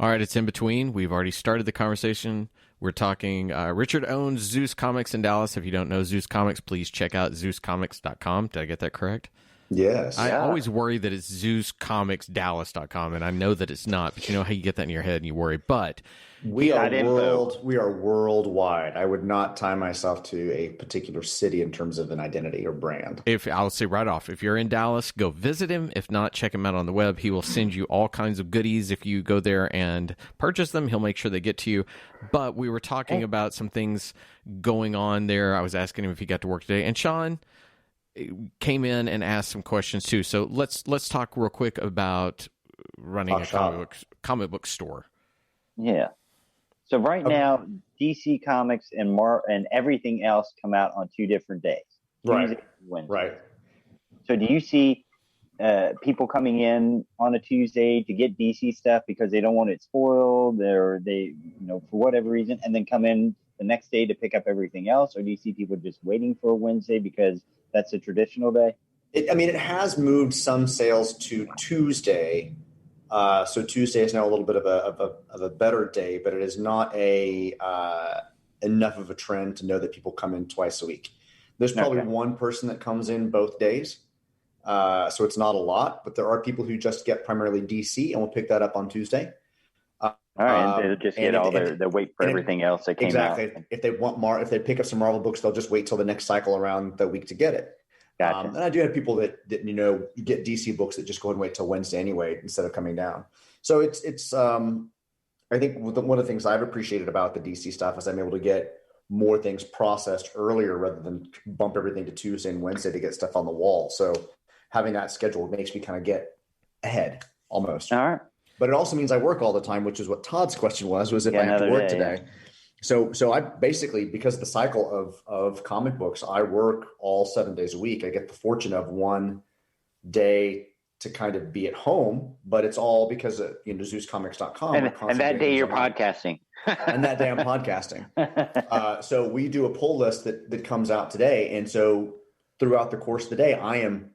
All right, it's in between. We've already started the conversation. We're talking, Richard owns Zeus Comics in Dallas. If you don't know Zeus Comics, please check out ZeusComics.com. Did I get that correct? Yes. I always worry that it's ZeusComicsDallas.com, and I know that it's not, but you know how you get that in your head and you worry. But we are worldwide. I would not tie myself to a particular city in terms of an identity or brand. I'll say right off, if you're in Dallas, go visit him. If not, check him out on the web. He will send you all kinds of goodies. If you go there and purchase them, he'll make sure they get to you. But we were talking about some things going on there. I was asking him if he got to work today. And Sean came in and asked some questions too. So let's talk real quick about running a comic book store. Yeah. So right now, DC Comics and everything else come out on 2 different days. Tuesday and Wednesday. Right. So do you see people coming in on a Tuesday to get DC stuff because they don't want it spoiled, or they, for whatever reason, and then come in the next day to pick up everything else? Or do you see people just waiting for a Wednesday because that's a traditional day? It has moved some sales to Tuesday. So Tuesday is now a little bit of a better day, but it is not enough of a trend to know that people come in twice a week. There's probably one person that comes in both days. So it's not a lot, but there are people who just get primarily DC and will pick that up on Tuesday. All right, they'll just get they wait for everything else that came out. Exactly. If they pick up some Marvel books, they'll just wait till the next cycle around the week to get it. Gotcha. And I do have people that get DC books that just go and wait till Wednesday anyway instead of coming down. So it's I think one of the things I've appreciated about the DC stuff is I'm able to get more things processed earlier rather than bump everything to Tuesday and Wednesday to get stuff on the wall. So having that schedule makes me kind of get ahead almost. All right. But it also means I work all the time, which is what Todd's question was if I have to work today. Yeah. So I basically, because of the cycle of comic books, I work all 7 days a week. I get the fortune of one day to kind of be at home, but it's all because of ZeusComics.com. And that day you're podcasting. And that day I'm podcasting. So we do a pull list that comes out today. And so throughout the course of the day, I am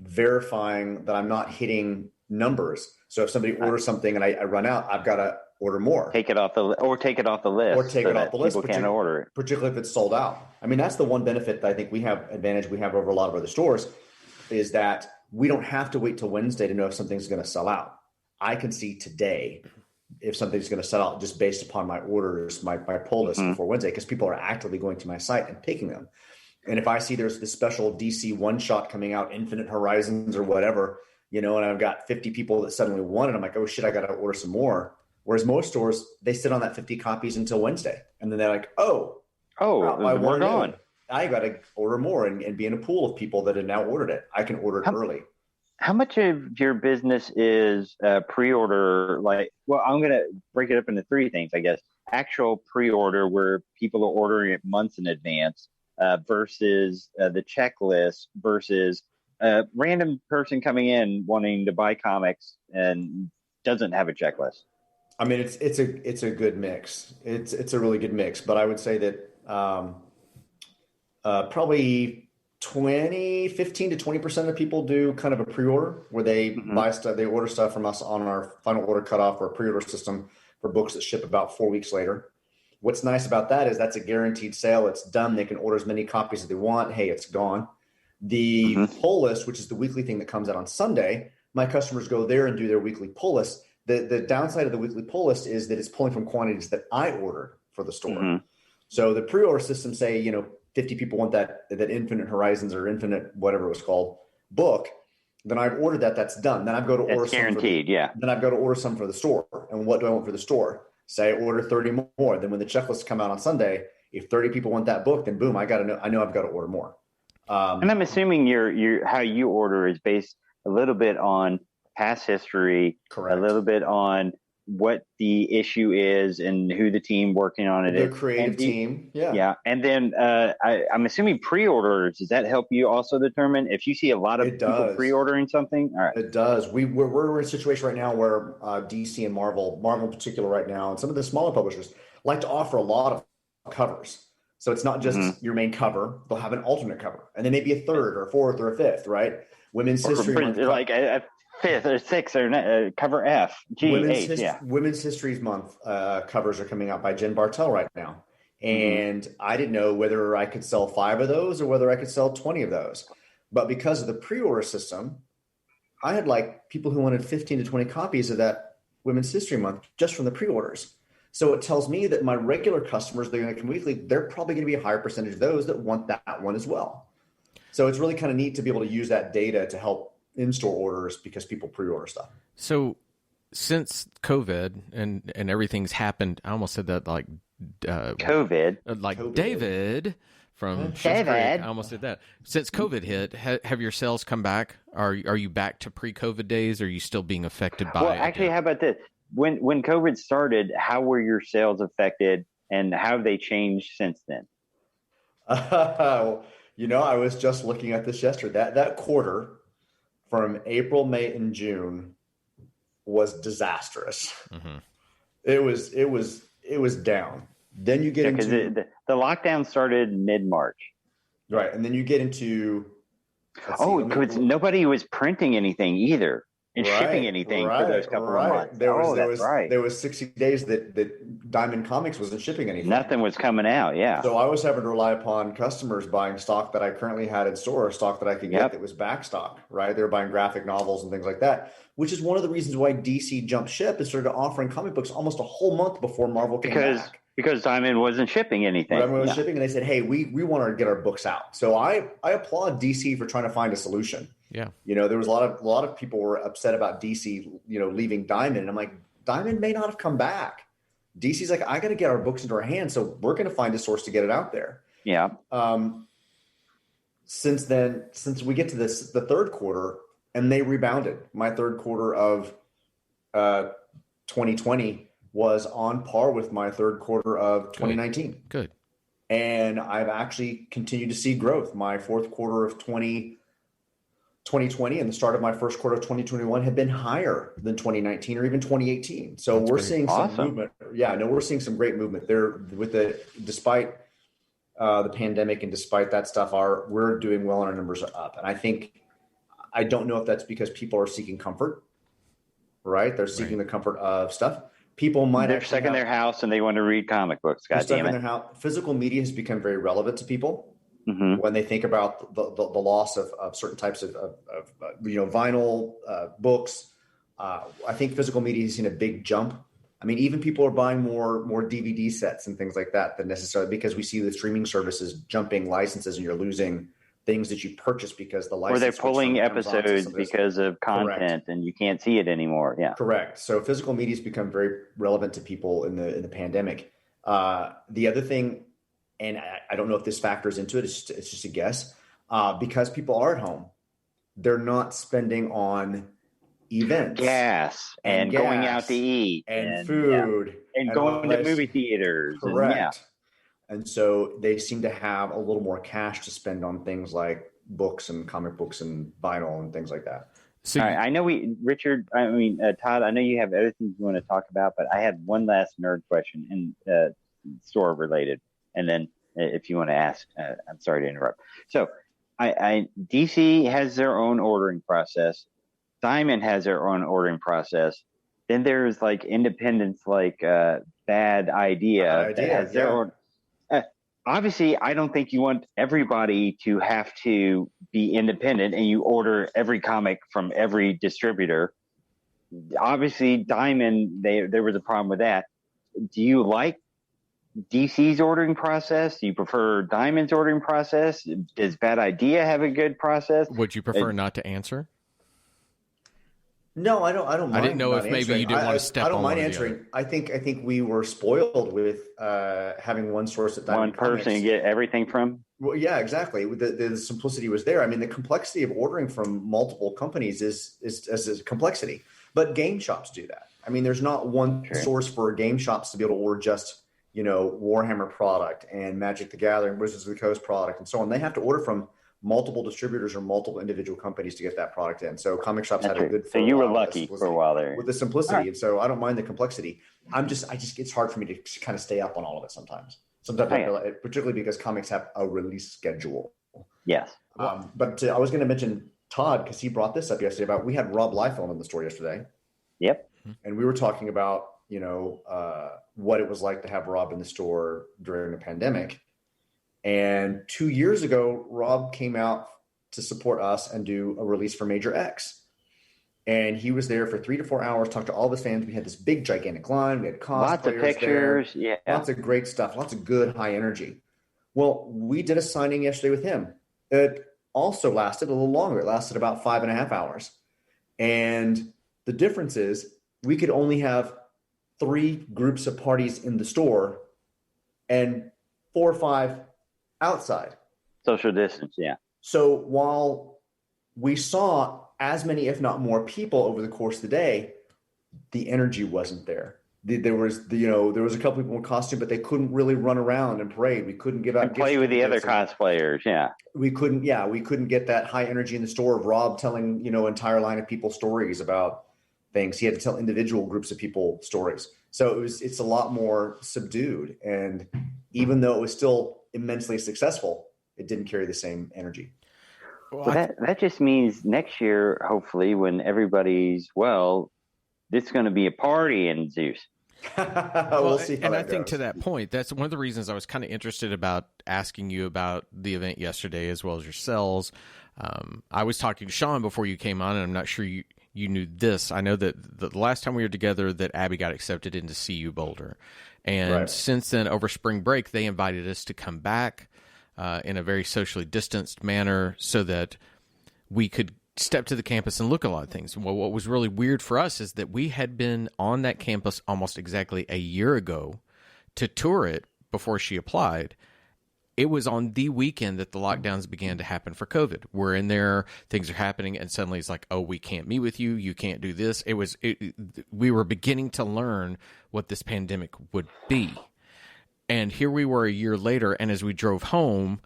verifying that I'm not hitting numbers. So if somebody orders something and I run out, I've got to order more. Take it off the list. People can't order it. Particularly if it's sold out. I mean, that's the one benefit that I think we have over a lot of other stores is that we don't have to wait till Wednesday to know if something's going to sell out. I can see today if something's going to sell out just based upon my orders, my pull list before Wednesday, because people are actively going to my site and picking them. And if I see there's this special DC one shot coming out, Infinite Horizons or whatever, and I've got 50 people that suddenly want it, I'm like, oh shit, I got to order some more. Whereas most stores, they sit on that 50 copies until Wednesday. And then they're like, wow, we're gone. I got to order more and be in a pool of people that have now ordered it. I can order it early. How much of your business is pre-order? I'm going to break it up into 3 things, I guess. Actual pre-order where people are ordering it months in advance versus the checklist versus a random person coming in wanting to buy comics and doesn't have a checklist. I mean, it's a good mix. It's a really good mix, but I would say that probably 15 to 20% of people do kind of a pre-order where they buy stuff, they order stuff from us on our final order cutoff or pre-order system for books that ship about 4 weeks later. What's nice about that is that's a guaranteed sale. It's done. They can order as many copies as they want. Hey, it's gone. The pull list, which is the weekly thing that comes out on Sunday, my customers go there and do their weekly pull list. The downside of the weekly pull list is that it's pulling from quantities that I ordered for the store. So the pre-order system say, 50 people want that Infinite Horizons or Infinite whatever it was called book. Then I've ordered that. That's done. Then I've got to order some. Guaranteed, yeah. Then I've got to order some for the store. And what do I want for the store? Say I order 30 more. Then when the checklists come out on Sunday, if 30 people want that book, then boom, I know I've got to order more. And I'm assuming your how you order is based a little bit on past history, correct, a little bit on what the issue is and who the team working on it is. The creative team. Yeah. Yeah. And then I'm assuming pre-orders, does that help you also determine if you see a lot of people pre-ordering something? All right. It does. We're in a situation right now where DC and Marvel in particular right now, and some of the smaller publishers like to offer a lot of covers. So it's not just your main cover. They'll have an alternate cover. And then maybe a third or a fourth or a fifth, right? Women's History Month. 5th or 6th or cover F. G, H, Women's History Month covers are coming out by Jen Bartel right now. And I didn't know whether I could sell 5 of those or whether I could sell 20 of those. But because of the pre-order system, I had like people who wanted 15 to 20 copies of that Women's History Month just from the pre-orders. So it tells me that my regular customers, they're going to come weekly, they're probably going to be a higher percentage of those that want that one as well. So it's really kind of neat to be able to use that data to help in-store orders because people pre-order stuff. So since COVID and everything's happened, I almost said that like COVID. Like COVID. David from Schitt's Creek. I almost did that. Since COVID hit, have your sales come back? Are you back to pre-COVID days? Or are you still being affected by it? Well, actually, how about this? When COVID started, how were your sales affected, and how have they changed since then? I was just looking at this yesterday. That quarter from April, May, and June was disastrous. Mm-hmm. It was down. Then you get into the lockdown started mid-March, right? And then you get into because nobody was printing anything either and shipping anything for those couple of months. There was 60 days that Diamond Comics wasn't shipping anything. Nothing was coming out. Yeah. So I was having to rely upon customers buying stock that I currently had in store, stock that I could get that was back stock. Right? They were buying graphic novels and things like that, which is one of the reasons why DC jumped ship and started offering comic books almost a whole month before Marvel came back. Because Diamond wasn't shipping anything. Diamond was shipping, and they said, "Hey, we want to get our books out." So I applaud DC for trying to find a solution. Yeah, there was a lot of people were upset about DC, leaving Diamond, and I'm like, Diamond may not have come back. DC's like, I got to get our books into our hands, so we're going to find a source to get it out there. Yeah. Since we get to the third quarter, and they rebounded. My third quarter of 2020 was on par with my third quarter of 2019. Good. And I've actually continued to see growth. My fourth quarter of 2020 and the start of my first quarter of 2021 have been higher than 2019 or even 2018. So we're seeing some movement. Yeah, no, we're seeing some great movement there despite the pandemic and despite that stuff, we're doing well and our numbers are up. And I don't know if that's because people are seeking comfort, right? They're seeking the comfort of stuff. People might they're stuck in their house and they want to read comic books. God damn it! Physical media has become very relevant to people when they think about the loss of certain types of vinyl books. I think physical media has seen a big jump. I mean, even people are buying more DVD sets and things like that than necessarily because we see the streaming services jumping licenses and you're losing things that you purchase because the license. Or they're pulling episodes because of content and you can't see it anymore. Yeah. Correct. So physical media has become very relevant to people in the pandemic. The other thing, and I don't know if this factors into it, it's just a guess, because people are at home, they're not spending on events. Gas and going out to eat. And food. And going to movie theaters. Correct. And so they seem to have a little more cash to spend on things like books and comic books and vinyl and things like that. So all right, I know Todd, I know you have other things you want to talk about, but I had one last nerd question and store related. And then if you want to ask, I'm sorry to interrupt. So DC has their own ordering process. Diamond has their own ordering process. Then there's like independents like Bad Idea that has their own. Obviously, I don't think you want everybody to have to be independent and you order every comic from every distributor. Obviously, Diamond, there was a problem with that. Do you like DC's ordering process? Do you prefer Diamond's ordering process? Does Bad Idea have a good process? Would you prefer not to answer? No, I don't mind. I didn't know if maybe you didn't want to step on. I don't mind answering. I think we were spoiled with having one source at Diamond one person to get everything from. Well, yeah, exactly. The simplicity was there. I mean, the complexity of ordering from multiple companies is a complexity, but game shops do that. I mean, there's not one source for game shops to be able to order just Warhammer product and Magic the Gathering, Wizards of the Coast product, and so on. They have to order from multiple distributors or multiple individual companies to get that product in. So comic shops had a good. So you were lucky for a while there with the simplicity, right. And so I don't mind the complexity. It's hard for me to kind of stay up on all of it sometimes. Sometimes I feel like, particularly because comics have a release schedule. Yes. But I was going to mention Todd, because he brought this up yesterday about we had Rob Liefeld in the store yesterday. Yep. And we were talking about, what it was like to have Rob in the store during the pandemic. And 2 years ago, Rob came out to support us and do a release for Major X. And he was there for 3 to 4 hours, talked to all the fans. We had this big, gigantic line. We had cosplayers Lots of pictures. there, lots of great stuff, lots of good, high energy. Well, we did a signing yesterday with him. It also lasted a little longer. It lasted about 5.5 hours. And the difference is we could only have 3 groups of parties in the store and 4 or 5 outside. Social distance, yeah. So while we saw as many, if not more, people over the course of the day, the energy wasn't there. There was a couple people in costume, but they couldn't really run around and parade. We couldn't give out and play with the other cosplayers. Yeah, we couldn't get that high energy in the store of Rob telling entire line of people stories about things. He had to tell individual groups of people stories. So it's a lot more subdued. And even though it was still immensely successful, it didn't carry the same energy. Well, that just means next year, hopefully, when everybody's it's going to be a party in Zeus. We'll see how and that I think goes. to that point, that's one of the reasons I was kind of interested about asking you about the event yesterday, as well as your cells. I was talking to Sean before you came on, and I'm not sure you knew this. I know that the last time we were together that Abby got accepted into CU Boulder. And since then, over spring break, they invited us to come back in a very socially distanced manner so that we could step to the campus and look at a lot of things. Well, what was really weird for us is that we had been on that campus almost exactly a year ago to tour it before she applied. It was on the weekend that the lockdowns began to happen for COVID. We're in there, things are happening, and suddenly it's like, oh, we can't meet with you, you can't do this. We were beginning to learn what this pandemic would be. And here we were a year later, and as we drove home,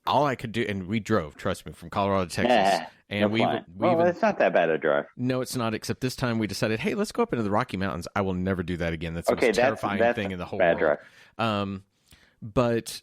all I could do, and we drove, trust me, from Colorado to Texas. And it's not that bad a drive. No, it's not, except this time we decided, hey, let's go up into the Rocky Mountains. I will never do that again. That's the most terrifying thing in the whole world. Drive. But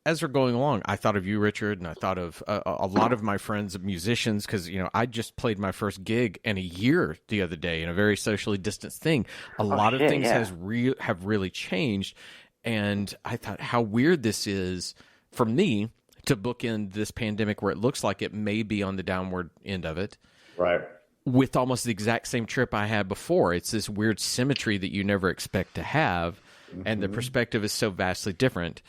as we're going along, I thought of you, Richard, and I thought of a lot of my friends, musicians, because I just played my first gig in a year the other day in a very socially distanced thing. A lot of things have really changed, and I thought how weird this is for me to bookend this pandemic where it looks like it may be on the downward end of it. Right. With almost the exact same trip I had before. It's this weird symmetry that you never expect to have, and the perspective is so vastly different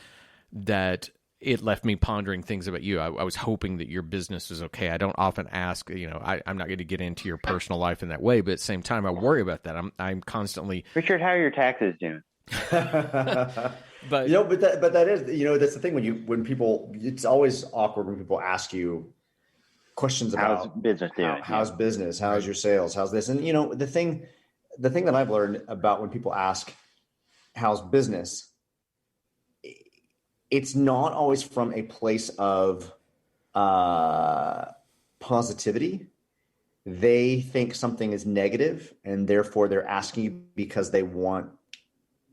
that it left me pondering things about you. I was hoping that your business was okay. I don't often ask, I'm not going to get into your personal life in that way, but at the same time, I worry about that. I'm constantly... Richard, how are your taxes doing? But that is, that's the thing when people, it's always awkward when people ask you questions about how's business doing? How's business? How's your sales? How's this? And the thing that I've learned about when people ask how's business, it's not always from a place of positivity. They think something is negative, and therefore they're asking you because they want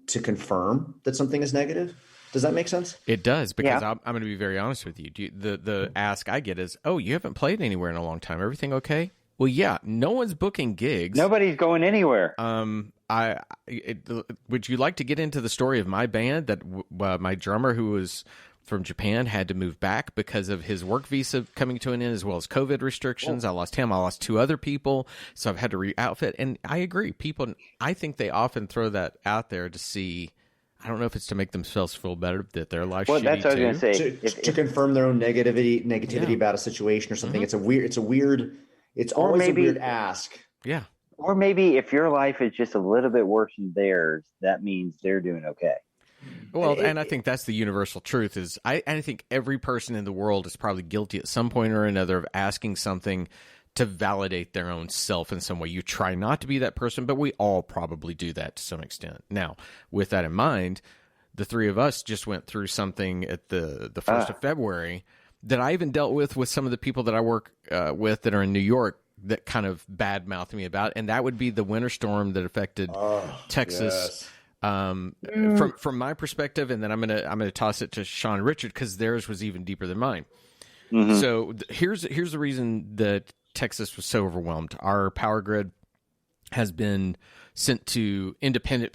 to confirm that something is negative. Does that make sense? It does, because I'm going to be very honest with you. The ask I get is, oh, you haven't played anywhere in a long time. Everything okay? Well, yeah, no one's booking gigs. Nobody's going anywhere. Would you like to get into the story of my band that my drummer, who was from Japan, had to move back because of his work visa coming to an end, as well as COVID restrictions? I lost him. I lost 2 other people, so I've had to re-outfit. And I agree. People, I think they often throw that out there to see. I don't know if it's to make themselves feel better that their life's shitty that's what too. I was going to say. To confirm their own negativity about a situation or something. It's always a weird ask. Yeah. Or maybe if your life is just a little bit worse than theirs, that means they're doing okay. Well, and I think that's the universal truth is I think every person in the world is probably guilty at some point or another of asking something to validate their own self in some way. You try not to be that person, but we all probably do that to some extent. Now, with that in mind, the 3 of us just went through something at the 1st of February that I even dealt with some of the people that I work with that are in New York that kind of bad-mouthed me about, and that would be the winter storm that affected Texas. From my perspective, and then I'm gonna toss it to Sean and Richard because theirs was even deeper than mine. Mm-hmm. So here's the reason that Texas was so overwhelmed. Our power grid has been sent to independent